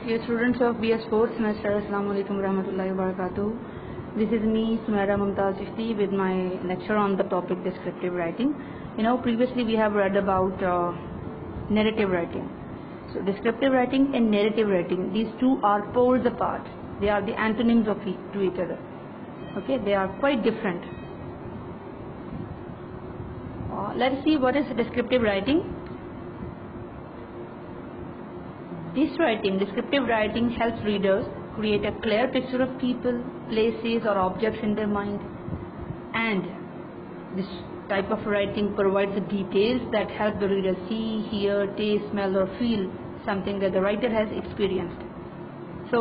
Dear students of BS 4th semester, Assalamu alaikum warahmatullahi wabarakatuh. This is me, Sumaira Mumtaz Chishti, with my lecture on the topic descriptive writing. Previously we have read about narrative writing. So descriptive writing and narrative writing, these two are poles apart. They are the antonyms to each other. Okay, they are quite different. Let's see what is descriptive writing. Descriptive writing helps readers create a clear picture of people, places or objects in their mind, and this type of writing provides the details that help the reader see, hear, taste, smell or feel something that the writer has experienced. So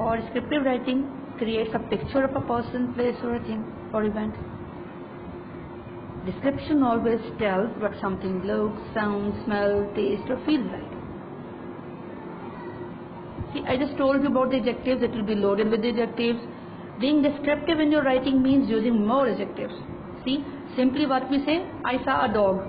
or descriptive writing creates a picture of a person, place or a thing or event. Description always tells what something looks, sounds, smells, tastes or feels like. See, I just told you about the adjectives. It will be loaded with the adjectives. Being descriptive in your writing means using more adjectives. See, simply what we say, I saw a dog.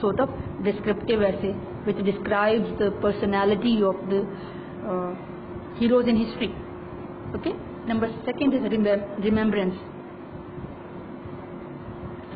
sort of descriptive essay which describes the personality of the heroes in history. Okay. Number second is remembrance.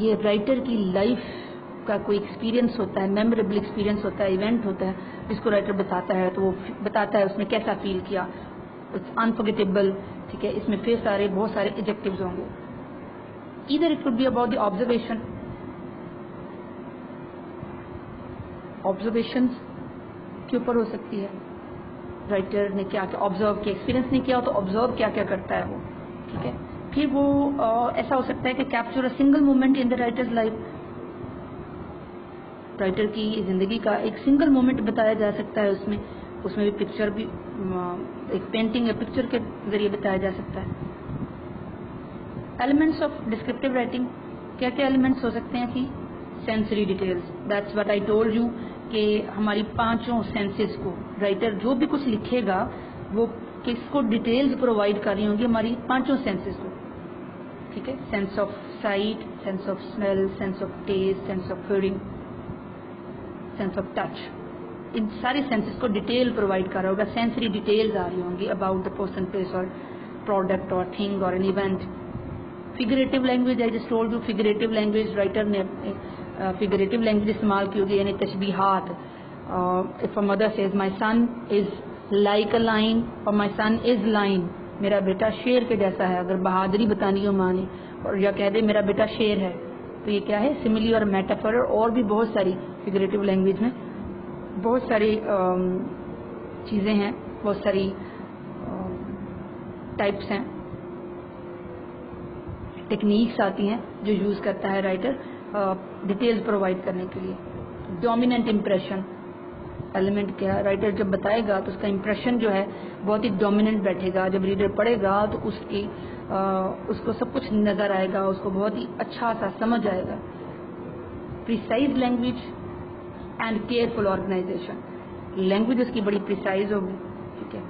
یہ writer کی life کا کوئی experience ہوتا ہے, memorable experience ہوتا ہے, event ہوتا ہے جس کو رائٹر بتاتا ہے, تو وہ بتاتا ہے اس نے کیسا فیل کیا, انفارگیٹیبل. ٹھیک ہے, اس میں پھر بہت سارے ایڈجیکٹیوز ہوں گے. Either it could be about the observation, observation کے اوپر ہو سکتی ہے, رائٹر نے کیا کیا آبزرو کیا, ایکسپیرینس نے کیا تو آبزرو کیا کیا کرتا ہے وہ. ٹھیک ہے, پھر وہ ایسا ہو سکتا ہے کہ capture a single moment in the writers life, writer کی زندگی کا ایک سنگل مومنٹ بتایا جا سکتا ہے اس میں بھی پکچر بھی, ایک پینٹنگ یا پکچر کے ذریعے بتایا جا سکتا ہے. ایلیمنٹس آف ڈسکرپٹیو رائٹنگ, کیا کیا ایلیمنٹس ہو سکتے ہیں کہ sensory details, that's what I told you کہ ہماری 5 سینسز کو رائٹر جو بھی کچھ لکھے گا وہ کس کو ڈیٹیلز پرووائڈ کر رہی ہوں گی, ہماری 5 سینسز کو. ٹھیک ہے, sense of sight, sense of smell, sense of taste, sense of hearing, sense of touch, ان ساری سینسز کو ڈیٹیل پرووائڈ کر رہا ہوگا. سینسری ڈیٹیلز آ رہی ہوں گی اباؤٹ دا پرسن, پلیس اور پروڈکٹ اور تھنگ اور an event. Figurative language, I just told you figurative language, writer نے فیگریٹو لینگویج استعمال کی ہوگی, یعنی تشبیہات. If a mother says my son is like a lion اور مائی سن از لائن, میرا بیٹا شیر کے جیسا ہے, اگر بہادری بتانی ہو ماں نے, اور یا کہہ دے میرا بیٹا شیر ہے, تو یہ کیا ہے, سملی اور میٹافر. اور بھی بہت ساری فیگریٹو لینگویج میں بہت ساری چیزیں ہیں, بہت ساری ٹائپس ہیں, ٹیکنیکس آتی ہیں جو یوز کرتا ہے رائٹر ڈیٹیلز پرووائڈ کرنے کے لیے. ڈومیننٹ امپریشن ایلیمنٹ کیا, رائٹر جب بتائے گا تو اس کا امپریشن جو ہے بہت ہی ڈومیننٹ بیٹھے گا. جب ریڈر پڑھے گا تو اس کو سب کچھ نظر آئے گا, اس کو بہت ہی اچھا سا سمجھ آئے گا. Precise language and careful organization, language اس کی بڑی پریسائز ہوگی. ٹھیک ہے,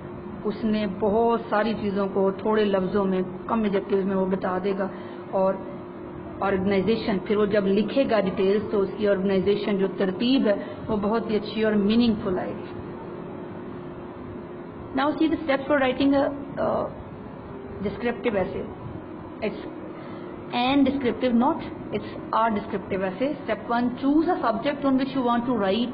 اس نے بہت ساری چیزوں کو تھوڑے لفظوں میں, کم ایڈجیکٹیوز میں وہ بتا دے گا. اور آرگنائزیشن, پھر وہ جب لکھے گا ڈیٹیلز تو اس کی آرگنائزیشن جو ترتیب ہے وہ بہت ہی اچھی اور میننگ فل آئے گی. Now see the steps for writing descriptive essay. It's an descriptive, not it's a descriptive essay. Step 1, choose a subject on which you want to write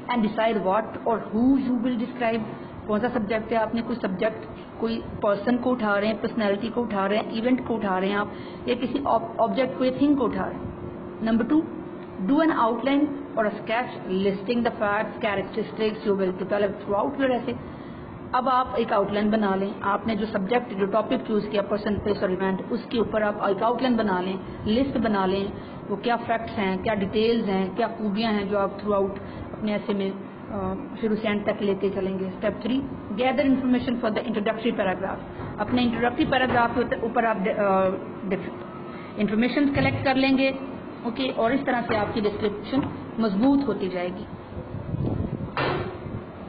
and decide what or who you will describe. کون سا subject ہے, آپ نے کوئی subject, کوئی person کو اٹھا رہے ہیں, پرسنالٹی کو اٹھا رہے ہیں, ایونٹ کو اٹھا رہے ہیں آپ, یا کسی آبجیکٹ کو یا تھنگ کو اٹھا رہے ہیں. Number 2, do an outline or a sketch listing the facts, characteristics you will develop throughout your essay. اب آپ ایک آؤٹ لائن بنا لیں, آپ نے جو سبجیکٹ جو ٹاپک چوز کیا پرسن, پلیس اور ایونٹ, اس کے اوپر آپ ایک آؤٹ لائن بنا لیں, لسٹ بنا لیں, وہ کیا فیکٹس ہیں, کیا ڈیٹیلز ہیں, کیا خوبیاں ہیں جو آپ تھرو آؤٹ اپنے ایسے میں شروع سے اینڈ تک لیتے چلیں گے. Step 3, gather information for the introductory paragraph. اپنے انٹروڈکٹری پیراگراف کے اوپر آپ انفارمیشن کلیکٹ کر لیں گے. اوکے, اور اس طرح سے آپ کی ڈسکرپشن مضبوط ہوتی جائے گی.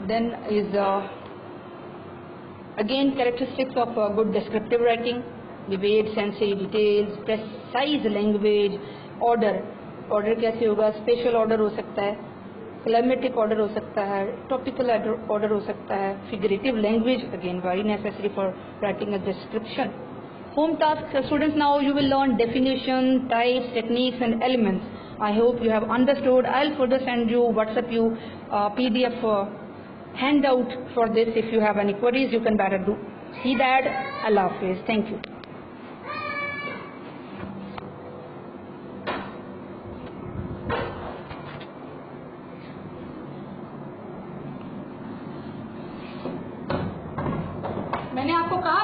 دین از again characteristics of good descriptive writing: vivid, sensory details, precise language, order کیسے ہوگا, spatial order ہو سکتا ہے, climatic order ہو سکتا ہے, topical order ہو سکتا ہے, figurative language again very necessary for writing a description. Home task, students, now you will learn definition, types, techniques and elements. I hope you have understood. I'll further send you, WhatsApp you PDF handout for this. If you have any queries, you can better do see that. Allah Hafiz. Thank you. میں نے آپ کو کہا